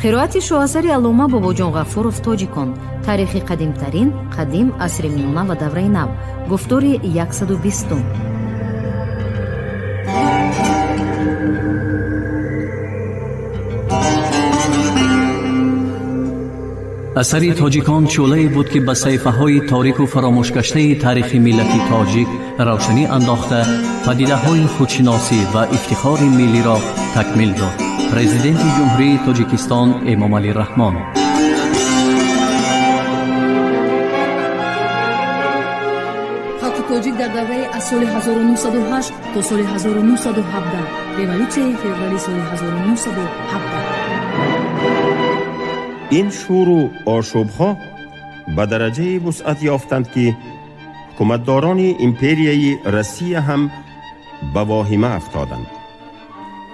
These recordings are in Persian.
қироати шоҳасари аллома бобоҷон ғафуров тоҷикон. таърихи қадимтарин, қадим, асри миёна ва давраи нав. гуфтори 120. اثری تاجیکان شعله‌ای بود که به صفحه‌های تاریک و فراموش گشته تاریخ ملت تاجیک روشنی انداخته پدیده‌های خودشناسی و افتخار ملی را تکمیل داد. پرزیدنت جمهوری تاجیکستان امامعلی رحمان. خلق تاجیک در دوره از سال 1908 تا سال 1917 رولوسیای فوریه سال 1917. این شور و آشوب‌ها به درجه وسعت یافتند که حکومتداران امپریای روسیه هم به واهمه افتادند.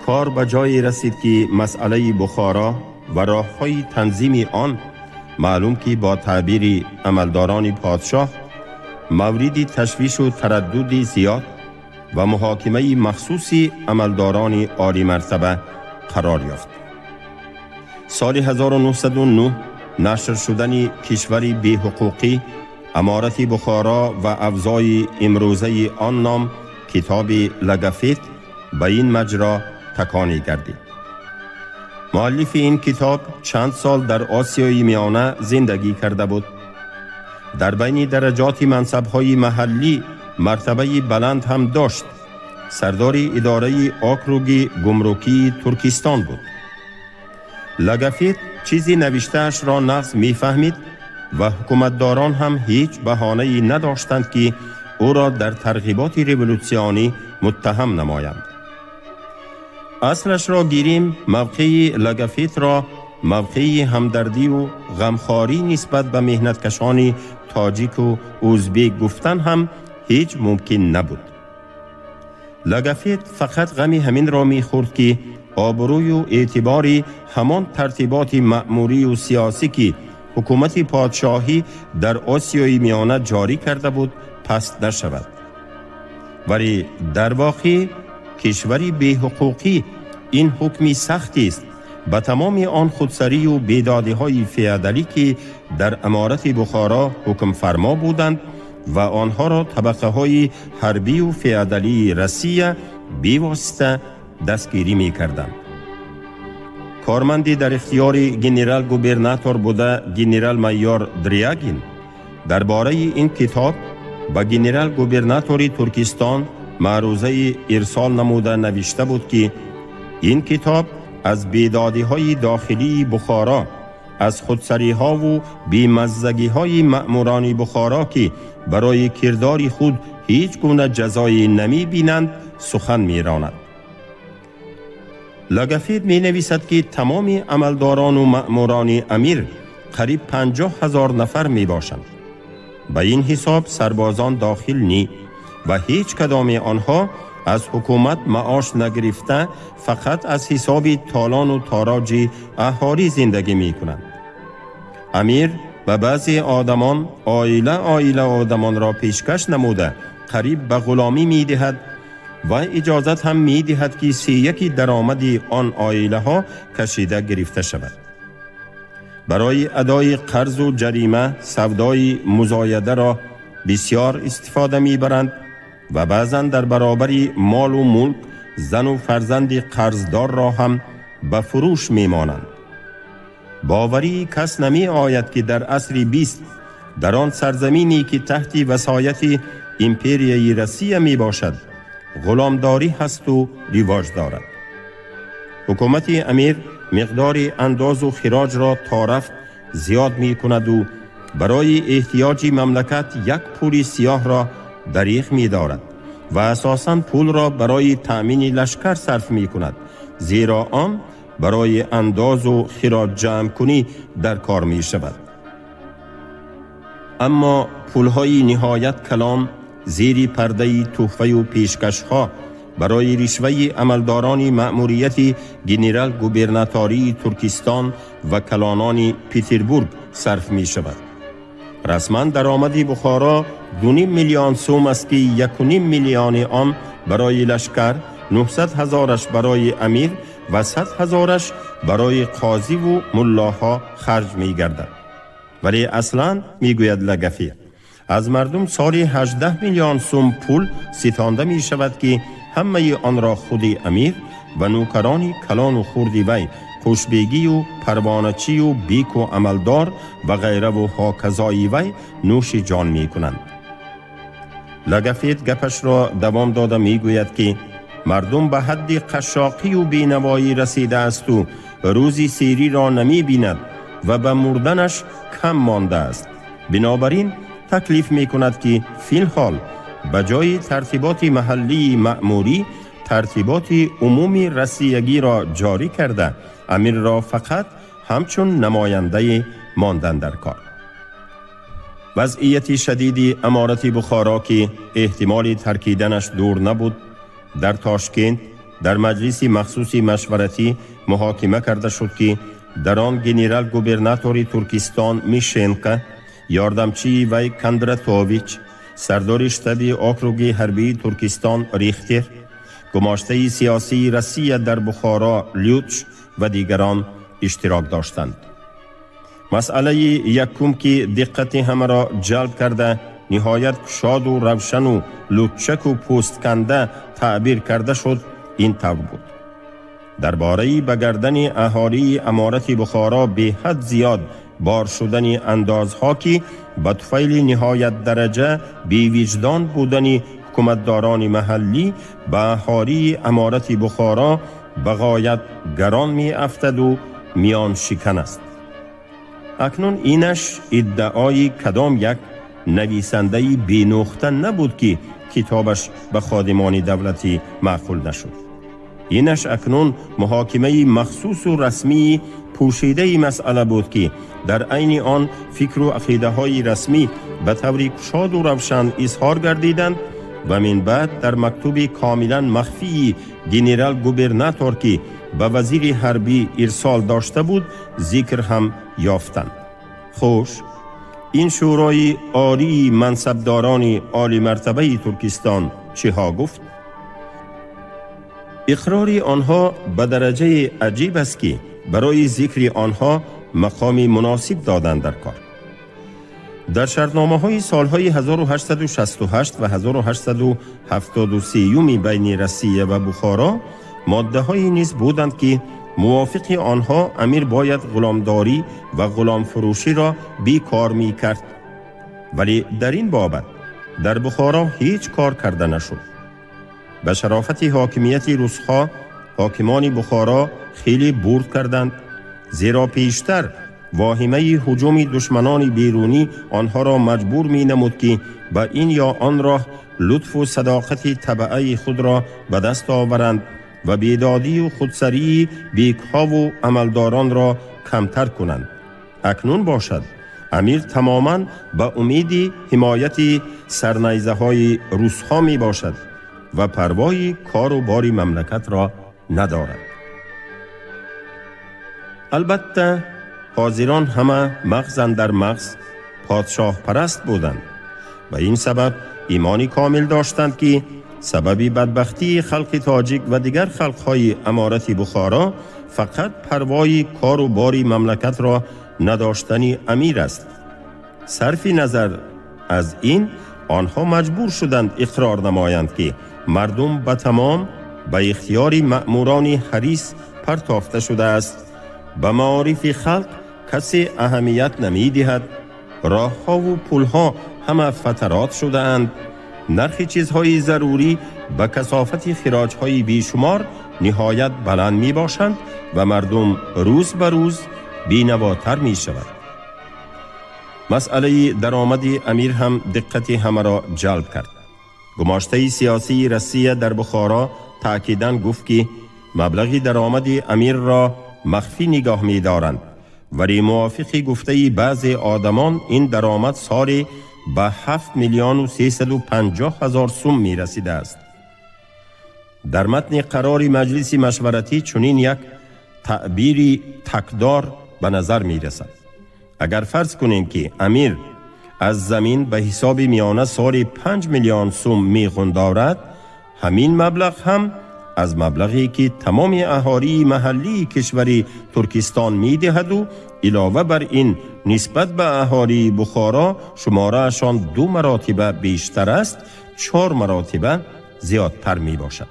کار به جایی رسید که مسئله بخارا و راه‌های تنظیم آن معلوم که با تعبیر عملداران پادشاه مورد تشویش و تردد زیاد و محاکمه مخصوص عملداران عالی مرتبه قرار یافت. سال 1909 نشر شدن کشوری بی حقوقی امارت بخارا و افزای امروزه آن نام کتاب لگافیت به این مجرا تکانی گردید. مؤلف این کتاب چند سال در آسیای میانه زندگی کرده بود. در بین درجات منصب‌های محلی مرتبه بلند هم داشت. سردار اداره آکروگ گمرکی ترکستان بود. لگافیت چیزی نوشته‌اش را نقض می‌فهمید و حکومتداران هم هیچ بهانه‌ای نداشتند که او را در ترغیبات رولوسیونی متهم نمایند. اصلش را گیریم، موقع لگافیت را موقع همدردی و غمخواری نسبت به مهنتکشان تاجیک و ازبک گفتن هم هیچ ممکن نبود. لگافیت فقط غم همین را می‌خورد که آبروی و اعتباری همان ترتیبات مأموری و سیاسی که حکومت پادشاهی در آسیای میانه جاری کرده بود پست نشود. ولی در واقع کشوری بی حقوقی این حکمی سختی است به تمام آن خودسری و بیدادی های فیادالی که در امارت بخارا حکم فرما بودند و آنها را طبقه های حربی و فیادالی روسیه بیواسطه دستگیری می کردند. کارمندی در اختیار گنرال گوبرناتور بوده گنرال مایور دریاگین درباره این کتاب با گنرال گوبرناتوری ترکستان معروضه ارسال نموده نوشته بود که این کتاب از بیدادی های داخلی بخارا، از خودسری ها و بیمزگی های مأموران بخارا که برای کردار خود هیچ گونه جزای نمی بینند سخن می راند. لگافیت می نویسد که تمام عملداران و مأموران امیر قریب 50,000 نفر می باشند. به این حساب سربازان داخل نی و هیچ کدام آنها از حکومت معاش نگرفته فقط از حساب تالان و تاراج اهالی زندگی می کنند. امیر به بعضی آدمان آیله آدمان را پیشکش نموده قریب به غلامی می دهد و اجازت هم می دهد که 3/1 درآمد آن آیله ها کشیده گرفته شود. برای ادای قرض و جریمه سودای مزایده را بسیار استفاده می برند و بعضا در برابر مال و ملک زن و فرزند قرضدار را هم به فروش می مانند. باوری کس نمی آید که در عصر 20 در آن سرزمینی که تحت وصایت امپریای روسیه می باشد غلامداری هست و رواج دارد. حکومت امیر مقدار انداز و خراج را تا رفت زیاد می کند و برای احتیاج مملکت یک پول سیاه را دریغ می دارد و اساساً پول را برای تأمین لشکر صرف می کند، زیرا آن برای انداز و خراج جمع کنی در کار می شود. اما پولهای نهایت کلان زیر پرده تحفه و پیشکش ها برای رشوه عملداران مأموریت گنرال گوبرناتوری ترکستان و کلانان پتربورگ صرف می شود. رسما درآمد بخارا 2.5 میلیون سوم است که 1.5 میلیون آن برای لشکر، 900,000 برای امیر و 100,000ش برای قاضی و ملاها خرج می گردد. ولی اصلا می گوید لگفیر از مردم سالی 18 میلیون سوم پول ستانده می شود که همه آن را خود امیر و نوکرانی کلان و خردی وی خوشبیگی و پروانچی و بیک و عملدار و غیره و هاکزایی وی نوش جان می کنند. لگفیت گپش را دوام داده می گوید که مردم به حد قشاقی و بینوایی رسیده است و روزی سیری را نمی بیند و به مردنش کم مانده است. بنابراین تکلیف می کند که فی الحال بجای ترتیبات محلی مأموری ترتیبات عمومی رسیدگی را جاری کرده امیر را فقط همچون نماینده ماندن در کار. وضعیت شدید امارت بخارا که احتمال ترکیدنش دور نبود در تاشکند در مجلس مخصوص مشورتی محاکمه کرده شد که در آن گنرال گوبرناتور ترکستان میشنقه، یاردمچی وی کندراتوویچ، سردار شتاب اوکروگ حربی ترکستان ریختر، گماشته سیاسی روسیه در بخارا لیوچ و دیگران اشتراک داشتند. مسئله یکم که دقت همه را جلب کرده نهایت شاد و روشن و لوچک و پوست کنده تعبیر کرده شد این طور بود: درباره به گردن اهالی امارت بخارا به حد زیاد بار شدن اندازها که به طفیل نهایت درجه بی وجدان بودن حکومتداران محلی به اهالی امارت بخارا به غایت گران می افتد و میان شکن است. اکنون اینش ادعای کدام یک نویسنده بی نقطه نبود که کتابش به خادمان دولتی معقول نشد. اینش اکنون محاکمه مخصوص و رسمی پوشیده مسئله بود که در عین آن فکر و عقیده های رسمی به طور شاد و روشن اظهار گردیدند و من بعد در مکتوب کاملا مخفی گنرال گوبرناتور که به وزیر حربی ارسال داشته بود ذکر هم یافتند. خوش، این شورای عالی منصبداران عالی مرتبه ترکستان چه ها گفت؟ اقرار آنها به درجه عجیب است که برای ذکر آنها مقام مناسب دادند در کار. در شرطنامه های سالهای 1868 و 1873 بین روسیه و بخارا ماده های نیز بودند که موافق آنها امیر باید غلامداری و غلام فروشی را بیکار می کرد. ولی در این بابت در بخارا هیچ کار کرده نشد. به شرافت حاکمیت روس‌ها حاکمان بخارا خیلی برد کردند، زیرا پیشتر واهمه هجوم دشمنان بیرونی آنها را مجبور می نمود که به این یا آن راه لطف و صداقت طبعه خود را به دست آورند و بیدادی و خودسری بیکها و عملداران را کمتر کنند. اکنون باشد امیر تماما به امید حمایت سرنیزه های روس‌ها می باشد و پروای کار و باری مملکت را ندارد. البته حاضران همه مغز در مغز پادشاه پرست بودند و این سبب ایمانی کامل داشتند که سببی بدبختی خلق تاجیک و دیگر خلقهای امارت بخارا فقط پروای کار و باری مملکت را نداشتن امیر است. صرف نظر از این آنها مجبور شدند اقرار نمایند که مردم به تمام به اختیار مأموران حریص پرتافته شده است. به معارف خلق کسی اهمیت نمی دهد. راه ها و پول ها همه فترات شده اند. نرخ چیزهای ضروری به کثافت خراج های بیشمار نهایت بلند می باشند و مردم روز به روز بینواتر می شود. مسئله درآمد امیر هم دقت همه را جلب کرد. گماشته سیاسی روسیه در بخارا تأکیداً گفت که مبلغ درآمد امیر را مخفی نگاه می دارند، ولی موافق گفته بعضی آدمان این درآمد سالی به 7,350,000 سوم می رسیده است. در متن قرار مجلس مشورتی چنین یک تعبیری تکدار به نظر می رسد. اگر فرض کنیم که امیر از زمین به حساب میانه سالی 5 میلیون سوم می غندارد، همین مبلغ هم از مبلغی که تمام اهالی محلی کشور ترکستان می دهد و علاوه بر این نسبت به اهالی بخارا شمارهشان 2 مراتبه بیشتر است، 4 مراتبه زیادتر می باشد.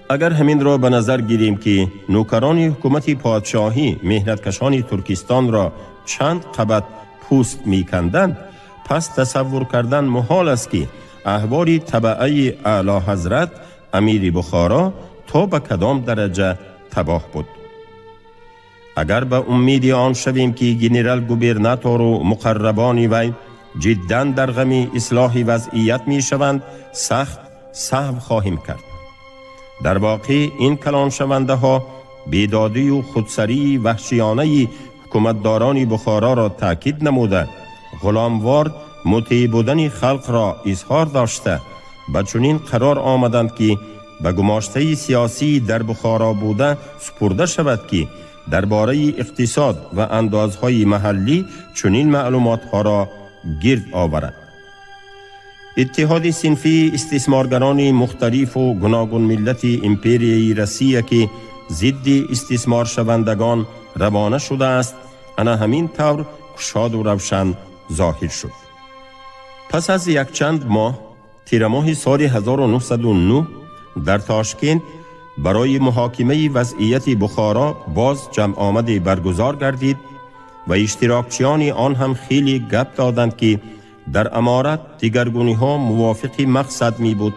اگر همین را به نظر گیریم که نوکران حکومت پادشاهی مهنتکشان ترکستان را چند قبط پوست می کندند، پس تصور کردن محال است که احوال طبعه اعلی حضرت امیر بخارا تا به کدام درجه تباه بود. اگر به امید آن شویم که گنرال گوبرناتور و مقربان وی جدا در غم اصلاح وضعیت می شوند، سخت سهو خواهیم کرد. در واقع این کلان شونده ها بیدادی و خودسری وحشیانه حکومتداران بخارا را تاکید نموده، غلاموار مطیع بودن خلق را اظهار داشته به چنین قرار آمدند که به گماشته سیاسی در بخارا بوده سپرده شود که درباره اقتصاد و اندازهای محلی چنین معلومات ها را گرد آورد. اتحاد صنفی استثمارگران مختلف و گوناگون ملت امپریای روسیه که ضد استثمار شوندگان روانه شده است، انا همین طور گشاد و روشن ظاهر شد. پس از یک چند ماه، تیر ماه سال 1909 در تاشکند برای محاکمه وضعیت بخارا باز جمع آمده برگزار گردید و اشتراکچیان آن هم خیلی گپ دادند که در امارت دیگرگونی ها موافق مقصد می بود.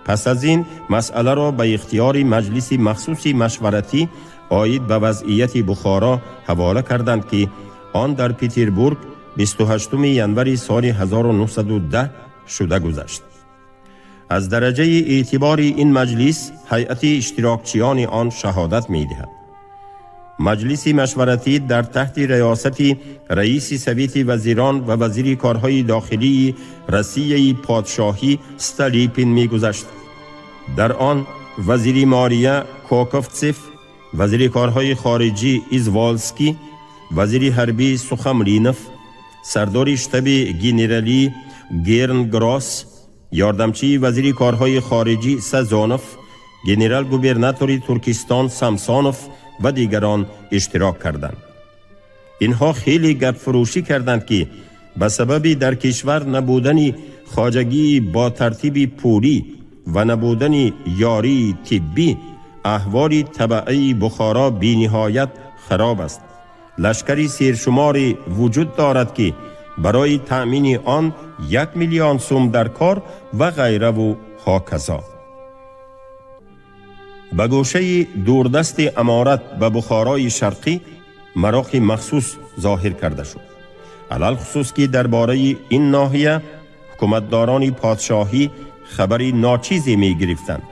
پس از این مسئله را به اختیار مجلس مخصوص مشورتی آید به وضعیت بخارا حواله کردند که آن در پترزبورگ 28 ژانویه سال 1910 شده گذشت. از درجه اعتبار این مجلس هیئت اشتراکچیان آن شهادت می دهد. مجلس مشورتی در تحت ریاست رئیس سویت وزیران و وزیر کارهای داخلی روسیه پادشاهی استالیپین می گذشت. در آن وزیر مالیه کوکوفسف، وزیر کارهای خارجی ایزوالسکی، وزیر حربی سوخاملینوف، سردار شتاب گنرالی گرنگراس، یاردمچی وزیر کارهای خارجی سازونوف، گنرال گوبرناتور ترکستان سامسونوف و دیگران اشتراک کردند. اینها خیلی گپ فروشی کردند که به سبب در کشور نبودن خواجگی با ترتیب پولی و نبودن یاری طبی، احوال طبعه بخارا بی نهایت خراب است. لشکری سرشماری وجود دارد که برای تأمین آن 1 میلیون سوم در کار و غیره و هاکذا. به گوشه دوردست امارت به بخارای شرقی مراقی مخصوص ظاهر کرده شد. علل خصوص که درباره این ناحیه حکومتداران پادشاهی خبری ناچیزی می گرفتند.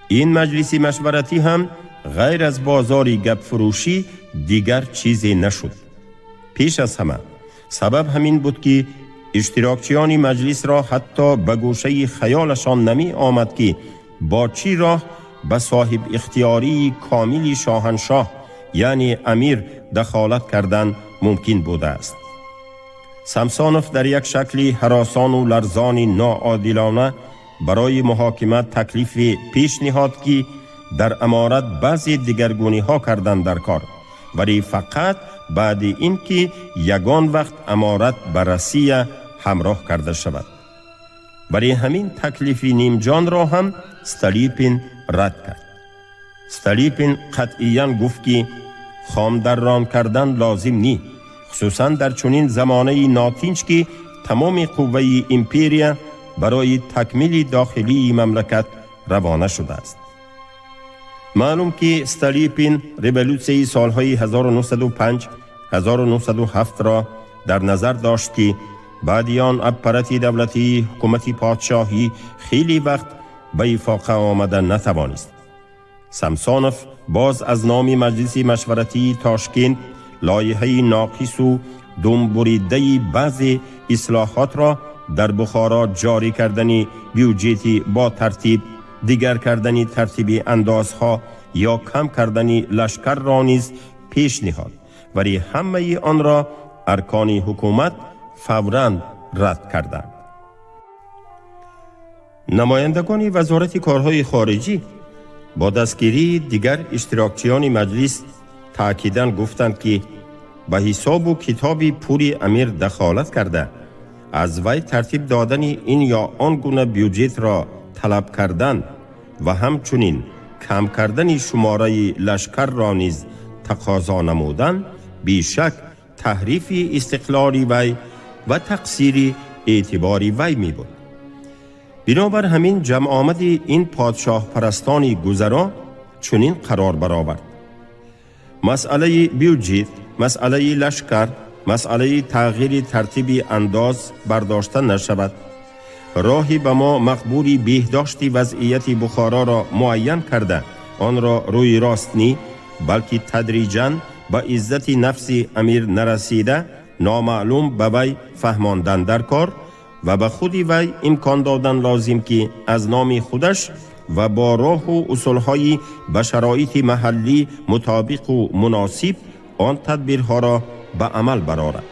این مجلس مشورتی هم غیر از بازاری گپ فروشی دیگر چیزی نشد. پیش از همه سبب همین بود که اشتراکچیان مجلس را حتی به گوشه خیالشان نمی آمد که با چی راه به صاحب اختیاری کاملی شاهنشاه یعنی امیر دخالت کردن ممکن بوده است. سامسونوف در یک شکلی هراسان و لرزان ناعادلانه برای محاکمه تکلیف پیش نهاد که در امارت بعضی دیگرگونی ها کردند در کار، ولی فقط بعد این که یگان وقت امارت به روسیه همراه کرده شود. ولی همین تکلیف نیمجان را هم استالیپین رد کرد. استالیپین قطعیاً گفت که خام در ران کردن لازم نی، خصوصاً در چنین زمانه ناتینج که تمام قوه امپریا برای تکمیل داخلی مملکت روانه شده است. معلوم که استالیپین ریولوسیون سالهای 1905 1907 را در نظر داشت که بعد آن اپارات دولتی حکومت پادشاهی خیلی وقت به افاقه آمده نتوانست. سامسونوف باز از نام مجلس مشورتی تاشکند لایحه ناقص و دمبریده بعضی اصلاحات را در بخارا جاری کردن بیوجیتی با ترتیب، دیگر کردن ترتیب اندازها یا کم کردن لشکر را نیز پیش نهاد، ولی همه آن را ارکان حکومت فوراً رد کردند. نمایندگان وزارت کارهای خارجی با دستگیری دیگر اشتراکچیان مجلس تأکیداً گفتند که به حساب و کتاب پور امیر دخالت کرده از وی ترتیب دادن این یا آن گونه بیوجت را طلب کردن و همچنین کم کردن شماره لشکر را نیز تقاضا نمودن بیشک تحریف استقلال وی و تقصیر اعتبار وی می بود. بنابر همین جمع آمد این پادشاه پرستان گذرا چنین قرار برآورد: مسئله بیوجت، مسئله لشکر، مسئله تغییر ترتیب انداز برداشته نشود. راهی به ما مقبولی بهداشت وضعیت بخارا را معین کرده آن را روی راست نی بلکه تدریجاً به عزت نفس امیر نرسیده نامعلوم به وی فهماندن در کار و به خود وی امکان دادن لازم که از نام خودش و با راه و اصولهای به شرایط محلی مطابق و مناسب آن تدبیرها را به عمل برآورد.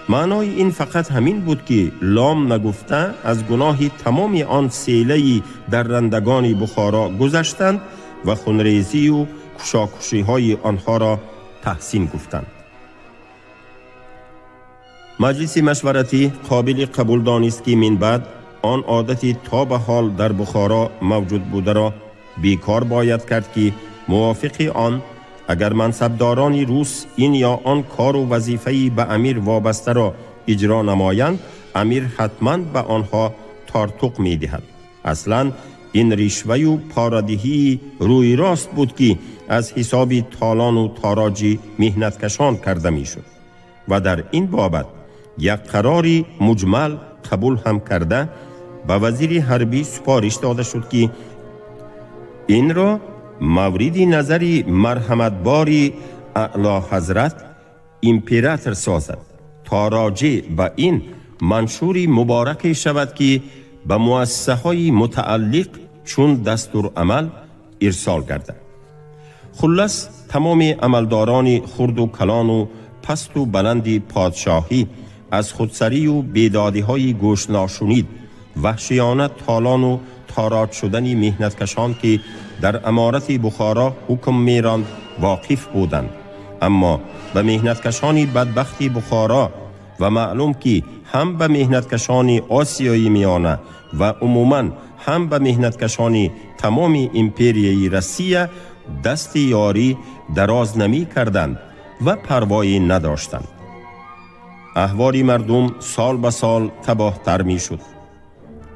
معنای این فقط همین بود که لام نگفته از گناه تمام آن سیله درندگان بخارا گذشتند و خونریزی و کشاکشی های آنها را تحسین گفتند. مجلس مشورتی قابل قبول دانست که من بعد آن عادتی تا به حال در بخارا موجود بوده را بیکار باید کرد که موافق آن اگر منصبداران روس این یا آن کار و وظیفه‌ای به امیر وابسته را اجرا نمایند امیر حتما به آنها تارتوق می دهد. اصلا این رشوه و پارادهی روی راست بود که از حساب تالان و تاراجی مهنتکشان کرده می شد و در این بابت یک قراری مجمل قبول هم کرده به وزیر حربی سپارش داده شد که این را مورد نظر مرحمتباری اعلی حضرت امپراتور سازد تا راجع به این منشور مبارک شود که به مؤسسه های متعلق چون دستور عمل ارسال گردد. خلاص تمام عملداران خرد و کلان و پست و بلند پادشاهی از خودسری و بیدادی های گوش ناشونید وحشیانه تالان و تاراج شدن مهنتکشان که در امارت بخارا حکم میراند واقف بودند، اما به مهنتکشان بدبخت بخارا و معلوم که هم به مهنتکشان آسیایی میانه و عموماً هم به مهنتکشان تمام امپریای روسیه دست یاری دراز نمی کردند و پروایی نداشتند. احوال مردم سال به سال تباهتر می شد.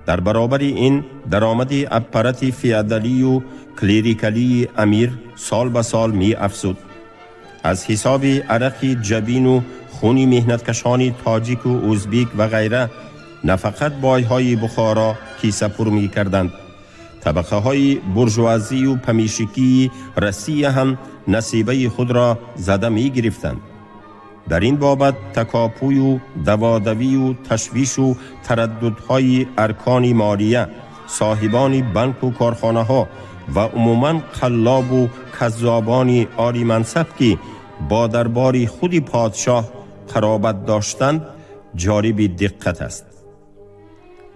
در برابر این درآمد اپارات فیادالی و کلریکالی امیر سال به سال می افزود. از حساب عرق جبین و خون مهنتکشان تاجیک و ازبک و غیره نه فقط بایهای بخارا کیسه پر می کردند، طبقه های برجوازی و پمیشکی روسیه هم نصیبه خود را زده می گرفتند. در این بابت تکاپوی و دوادوی و تشویش و ترددهای ارکان مالیه، صاحبان بانک و کارخانه ها و عموماً قلاب و کذابان عالی منصب که با دربار خود پادشاه قرابت داشتند جالب دقت است.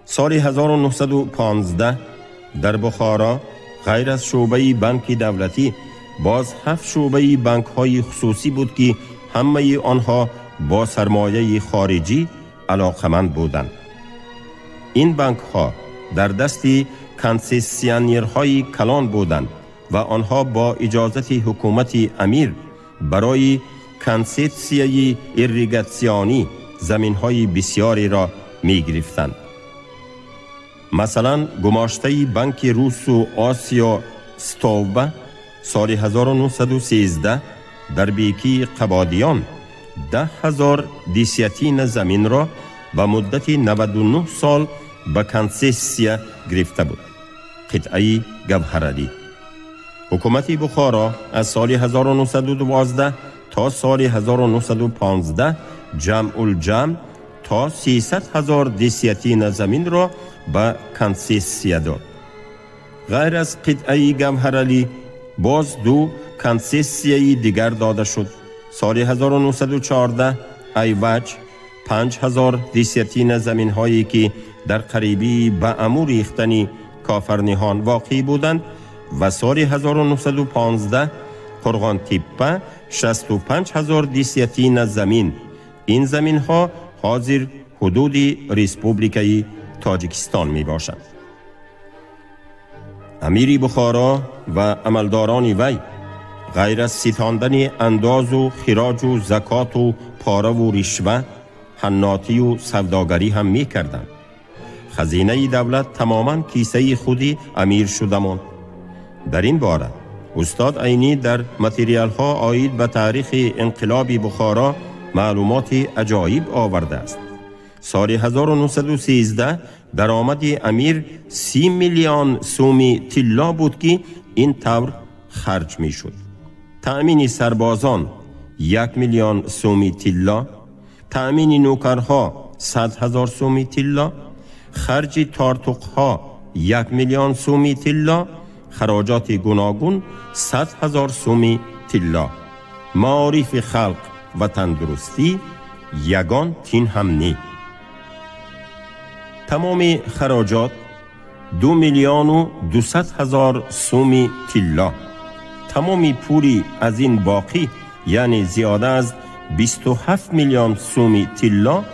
سال 1915 در بخارا غیر از شعبه بانک دولتی باز 7 شعبه بانک های خصوصی بود که همه آنها با سرمایه خارجی علاقمند بودند. این بانک ها در دست کنسیسیونرهای کلان بودند و آنها با اجازت حکومت امیر برای کنسیسیای ایریگاسیونی زمین های بسیاری را می گرفتند. مثلا گماشته بانک روس و آسیا ستوبه سال 1913 در بیکی قبادیان 10,000 دیسیاتین زمین را به مدت 99 سال به کنسیسیا گرفته بود. قطعه گوهرعلی. حکومت بخارا از سال 1912 تا سال 1915 جمع الجمع تا 300,000 دیسیاتین زمین را به کنسیسیا داد. غیر از قطعه گوهرعلی باز 2 کنسیسیای دیگر داده شد. سال 1914 ایوج 5000 دیسیتین زمین هایی که در قریبی به امور ریختن کافرنیهان واقع بودند و سال 1915 قرغان تیپه 65000 دیسیتین زمین. این زمین ها حاضر حدود ریسپوبلیکای تاجیکستان می باشند. امیر بخارا و عملداران وی غیر از ستاندن انداز و خراج و زکات و پاره و رشوه، حناطی و سوداگری هم می کردند. خزینه دولت تماما کیسه خودی امیر شده ماند. در این باره استاد عینی در متریال ها آید به تاریخ انقلاب بخارا معلومات عجایب آورده است. سال 1913 درآمد امیر 30 میلیون سوم طلا بود که این طور خرج می شد. تأمین سربازان 1 میلیون سوم طلا، تأمین نوکرها 100,000 سوم طلا، خرج تارتوقها 1 میلیون سوم طلا، خراجات گوناگون 100,000 سوم طلا. معارف خلق و تندرستی یگان تین هم نی. تمام خراجات 2 میلیون و 200,000 سوم طلا. تمام پولی از این باقی یعنی زیاده از 27 میلیون سوم طلا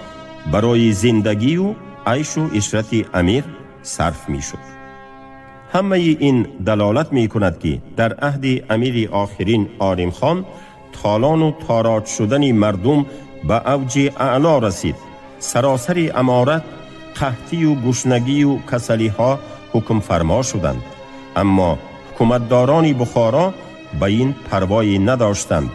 برای زندگی و عیش و عشرت امیر صرف می شد. همه این دلالت می کند که در عهد امیر آخرین آریم خان تالان و تاراج شدن مردم به اوج اعلا رسید. سراسر امارت قحطی و گشنگی و کسلی ها حکم فرما شدند، اما حکومتداران بخارا به این پروایی نداشتند.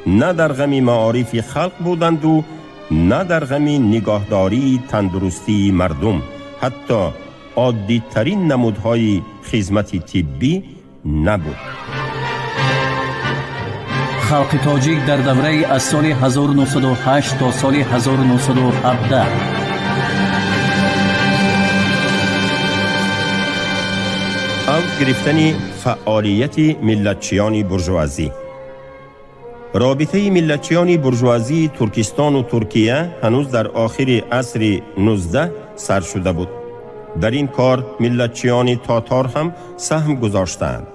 نه در غم معارف خلق بودند و نه در غم نگاهداری تندرستی مردم. حتی عادی ترین نمودهای خدمت طبی نبود. خلق تاجیک در دوره از سال 1908 تا سال 1917. گرفتن فعالیت ملتچیان برجوازی. رابطه ملتچیان برجوازی ترکستان و ترکیه هنوز در آخر عصر 19 سر شده بود. در این کار ملتچیان تاتار هم سهم گذاشتند.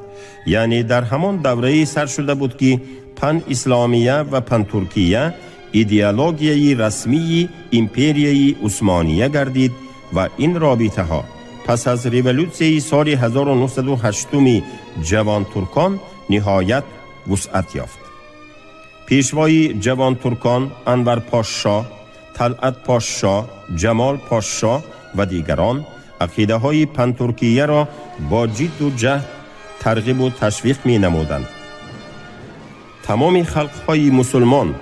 یعنی در همان دوره سر شده بود که پن اسلامیه و پن ترکیه ایدئولوژی رسمی امپریای عثمانیه گردید و این رابطه ها پس از ریولوسیون سال 1908 جوان ترکان نهایت وسعت یافت. پیشوای جوان ترکان انور پاشا، طلعت پاشا، جمال پاشا و دیگران عقیده های پن ترکیه را با جد و جهد ترغیب و تشویق می نمودند. تمام خلق های مسلمان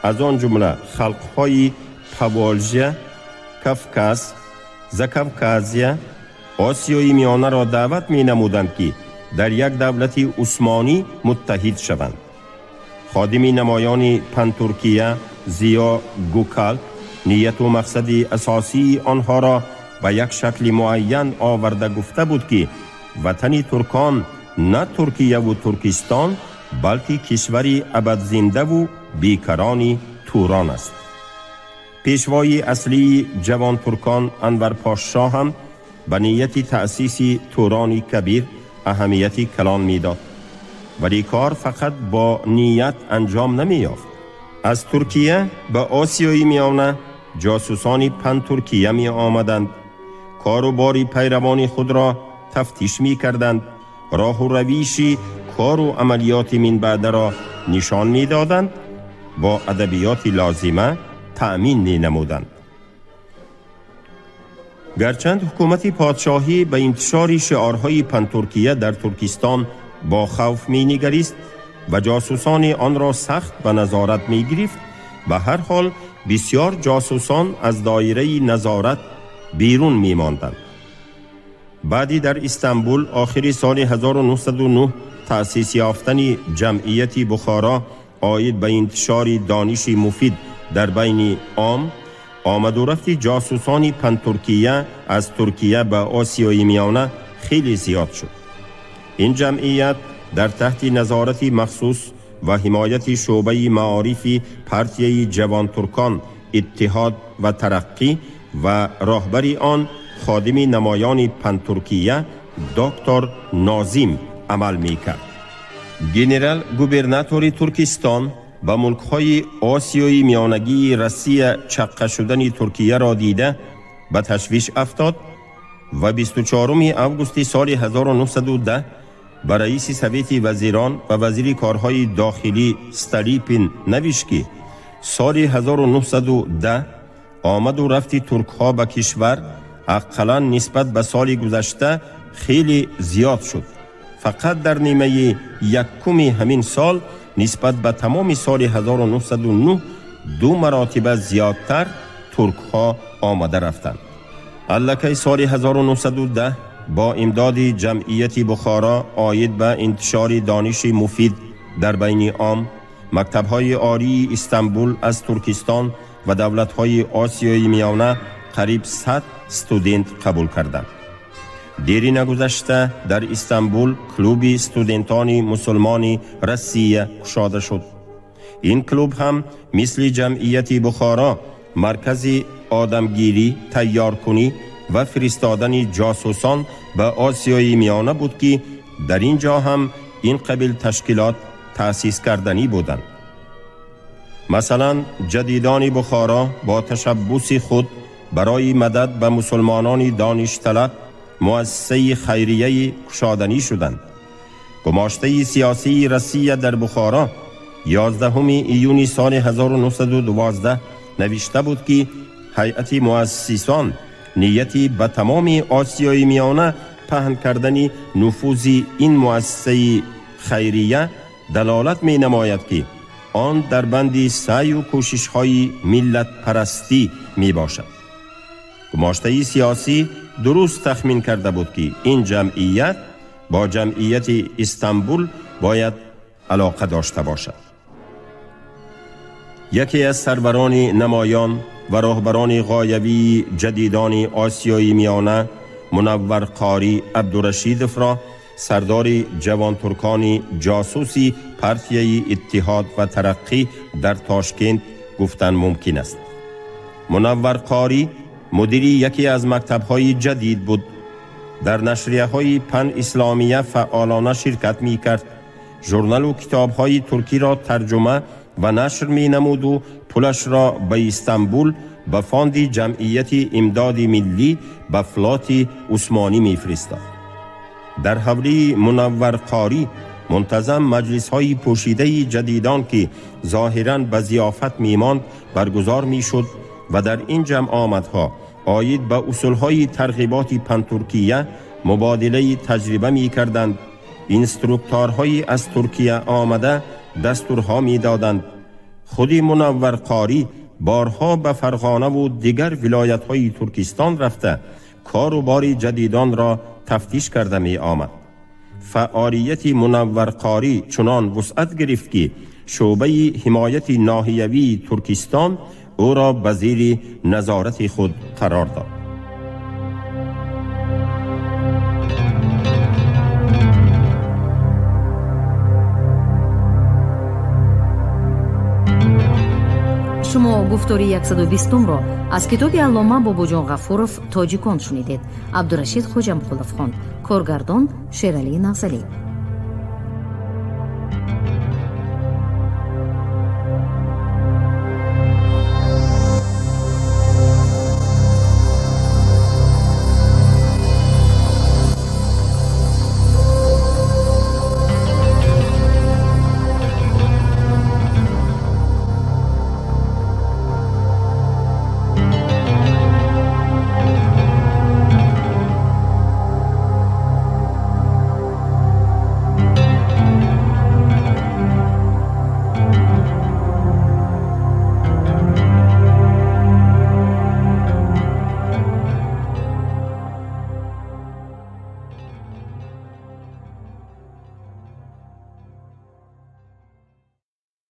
از آن جمله خلق های پوالژیا، کافکاس، زکافکازیا، آسیای میانه را دعوت می نمودند که در یک دولت عثمانی متحد شوند. خادم نمایان پن ترکیه زیا گوکال نیت و مقصد اساسی آنها را به یک شکل معین آورده گفته بود که وطن ترکان نه ترکیه و ترکستان بلکه کشوری ابد زنده و بیکران توران است. پیشوای اصلی جوان ترکان انور پاشا هم به نیت تأسیس توران کبیر اهمیتی کلان میداد، ولی کار فقط با نیت انجام نمی یافت. از ترکیه به آسیای میانه جاسوسان پن ترکیه می آمدند، کار و باری پیروان خود را تفتیش می کردند، راه و رویش کار و عملیات من بعد را نشان می دادند، با ادبیات لازمه تأمین می نمودند. گرچند حکومت پادشاهی به انتشار شعارهای پن ترکیه در ترکستان با خوف می نگریست و جاسوسان آن را سخت به نظارت می گرفت، به هر حال بسیار جاسوسان از دایره نظارت بیرون می ماندند. بعدی در استانبول آخر سال 1909 تأسیس یافتن جمعیت بخارا آید به انتشار دانش مفید در بین عام، آمد و رفت جاسوسان پن ترکیه از ترکیه به آسیای میانه خیلی زیاد شد. این جمعیت در تحت نظارت مخصوص و حمایت شعبه معارف پارتیای جوان ترکان اتحاد و ترقی و راهبری آن خادم نمایان پن ترکیه دکتر نازیم عمل می کرد. گنرال گوبرناتور ترکستان با ملک‌های آسیای میانگی روسیه چقه شدن ترکیه را دیده به تشویش افتاد و 24 آگوست سال 1910 به رئیس سویت وزیران و وزیر کارهای داخلی ستالیپین نوشت که سال 1910 آمد و رفت ترک ها به کشور اقلا نسبت به سال گذشته خیلی زیاد شد. فقط در نیمه یکم همین سال نسبت به تمام سال 1909 2 مراتب زیادتر ترک ها آمده رفتند. الکی سال 1910 با امداد جمعیت بخارا آید به انتشار دانش مفید در بین عام، مکتب‌های عالی استانبول از ترکستان و دولت‌های آسیای میانه قریب 100 استودنت قبول کردند. دیری نگذشته در استانبول کلوب استودنتان مسلمان روسیه گشاده شد. این کلوب هم مثل جمعیت بخارا مرکز آدمگیری، تیارکنی و فرستادن جاسوسان به آسیای میانه بود که در اینجا هم این قبیل تشکیلات تأسیس کردنی بودند. مثلا جدیدان بخارا با تشبث خود برای مدد به مسلمانان دانش طلب مؤسسه خیریه گشادنی شدند. گماشته سیاسی روسیه در بخارا 11 ایون سال 1912 نوشته بود که هیئت مؤسسان نیتی به تمام آسیای میانه پهن کردن نفوذ این مؤسسه خیریه دلالت می نماید که آن در بند سعی و کوشش های ملت پرستی می باشد. گماشته سیاسی درست تخمین کرده بود که این جمعیت با جمعیت استانبول باید علاقه داشته باشد. یکی از سروران نمایان و راهبران غایبی جدیدان آسیای میانه منور قاری عبدالرشیدوف را سردار جوان ترکان جاسوسی پارتیای اتحاد و ترقی در تاشکند گفتن ممکن است. منور قاری مدیری یکی از مکتب‌های جدید بود. در نشریه‌های پن اسلامیه فعالانه شرکت می‌کرد. ژورنال و کتاب‌های ترکی را ترجمه و نشر می‌نمود و پولش را به استانبول به فاند جمعیت امداد ملی به فلات عثمانی می‌فرستاد. در حولی منور قاری منتظم مجلس‌های پوشیده جدیدان که ظاهراً به ضیافت می‌ماند برگزار می‌شد و در این جمع آمدها آید به اصولهای ترغیبات پن ترکیه مبادله تجربه می‌کردند. اینستروکتورهای از ترکیه آمده دستورها می‌دادند. خود منور قاری بارها به فرغانه و دیگر ولایت‌های ترکستان رفته کار و بار جدیدان را تفتیش کرده می آمد. فعالیت منور قاری چنان وسعت گرفت که شعبه حمایت ناحیوی ترکستان او را به زیر نظارت خود قرار داد. شما گفتاری 120 را از کتاب علامه باباجان غفورов تاجیکان شنیدید. عبدالرشید خوجمقلوف خواند. کارگردان شیرالی نغزلی.